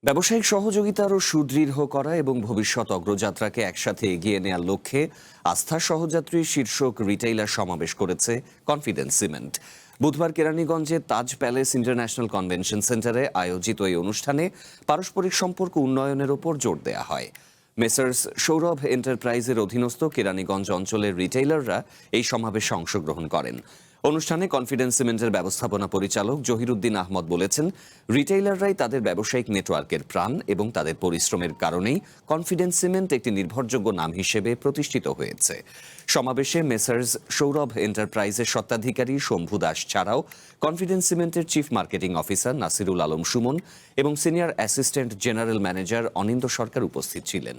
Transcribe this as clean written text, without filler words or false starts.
ব্যবসায়িক সহযোগিতা আরও সুদৃঢ় করা এবং ভবিষ্যৎ অগ্রযাত্রাকে একসাথে এগিয়ে নেওয়ার লক্ষ্যে আস্থার সহযাত্রী শীর্ষক রিটেইলার সমাবেশ করেছে কনফিডেন্স সিমেন্ট। বুধবার কেরানীগঞ্জে তাজ প্যালেস ইন্টারন্যাশনাল কনভেনশন সেন্টারে আয়োজিত এই অনুষ্ঠানে পারস্পরিক সম্পর্ক উন্নয়নের ওপর জোর দেওয়া হয়। মেসার্স সৌরভ এন্টারপ্রাইজের অধীনস্থ কেরানীগঞ্জ অঞ্চলের রিটেইলাররা এই সমাবেশে অংশগ্রহণ করেন। অনুষ্ঠানে কনফিডেন্স সিমেন্টের ব্যবস্থাপনা পরিচালক জহিরুদ্দিন আহমদ বলেছেন, রিটেইলাররাই তাদের ব্যবসায়িক নেটওয়ার্কের প্রাণ এবং তাদের পরিশ্রমের কারণেই কনফিডেন্স সিমেন্ট একটি নির্ভরযোগ্য নাম হিসেবে প্রতিষ্ঠিত হয়েছে। সমাবেশে মেসার্স সৌরভ এন্টারপ্রাইজের স্বত্বাধিকারী শম্ভু দাস ছাড়াও কনফিডেন্স সিমেন্টের chief marketing officer Nasirul Alam Suman এবং সিনিয়র অ্যাসিস্ট্যান্ট জেনারেল ম্যানেজার অনিন্দ সরকার উপস্থিত ছিলেন।